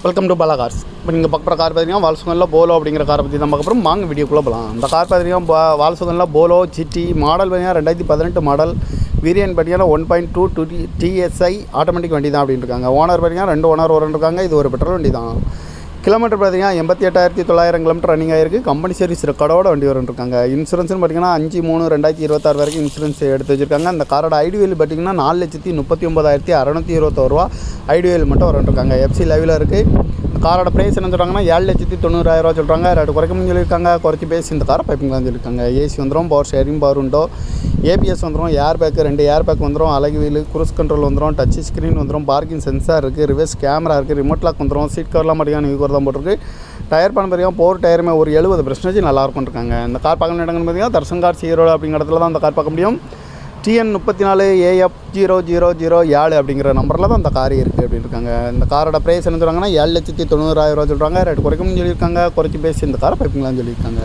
Welcome to Bala cars. இப்போ நீங்கள் பார்க்குற கார் பார்த்தீங்கன்னா வால்சுகனில் போலோ அப்படிங்கிற காரை பற்றி தான் பார்க்க போகிறோம். வாங்க வீடியோக்குள்ளே போகலாம். இந்த கார் பார்த்தீங்கன்னா வால்சுகனில் போலோ ஜிடி மாடல் பார்த்தீங்கன்னா 2018 மாடல். வேரியன்ட் பார்த்தீங்கன்னா 1.2 TSI ஆட்டோமேட்டிக் வண்டி தான் அப்படின்னு இருக்காங்க. ஓனர் பார்த்தீங்கன்னா 2 ஓனர் இருக்காங்க. இது ஒரு பெட்ரோல் வண்டி தான். கிலோமீட்டர் பார்த்தீங்கன்னா 88,900 கிலோமீட்டர் ரன்னிங் ஆகிருக்கு. கம்பெனி சர்வீஸ் ரெக்கார்டோட வண்டி இருக்காங்க. இன்சூரன்ஸ்னு பார்த்தீங்கன்னா 5/3/2026 வரைக்கும் இன்சூரன்ஸ் எடுத்து வச்சிருக்காங்க. அந்த காரோட ஐடி வேல்யூ பார்த்தீங்கன்னா 4,39,621 ரூபா ஐடி வேல்யூ மட்டும் இருக்காங்க. எஃப்சி லைவில் இருக்குது. காரோட ப்ரைஸ் என்ன சொல்கிறாங்கன்னா 7,90,000 சொல்கிறாங்க. ரேட்டு குறைக்கணும்னு சொல்லியிருக்காங்க. குறைச்சி பேசி இந்த காரை பைப்பிங்லாம் சொல்லியிருக்காங்க. ஏசி வந்துடும், power sharing, power window, ABS வந்துடும், ஏர் பேக்கு 2 ஏர் பேக் வந்துடும், அழகு வீல், குரூஸ் கண்ட்ரோல் வந்துடும், டச் ஸ்க்ரீன் வந்துடும், பார்க்கிங் சென்சார் இருக்குது, ரிவர்ஸ் கேமரா இருக்குது, ரிமோட் லாக் வந்துடும், சீட் கவர்லாம் பார்த்தீங்கன்னா நியூ கவர் தான் போட்டிருக்கு. டயர் பண்ண பார்த்தீங்கன்னா 4 டயருமே ஒரு 70% நல்லாயிருக்கும் இருக்காங்க. இந்த கார் பார்க்கணும் இடங்கள்னு பார்த்தீங்கன்னா தர்சன் கார் ஈரோடு அப்படிங்கிற இடத்துல தான் அந்த கார் பார்க்க முடியும். TN 34AF0007 அப்படிங்கிற நம்பரில் தான் அந்த கார் இருக்குது அப்படின்னு இருக்காங்க. இந்த காரோட ப்ரைஸ் என்ன சொல்கிறாங்கன்னா 7,90,000 சொல்கிறாங்க. ரேட்டு குறைக்கணும்னு சொல்லியிருக்காங்க. குறைச்சி பேசி இந்த காரை பைப்பிங்களான்னு சொல்லியிருக்காங்க.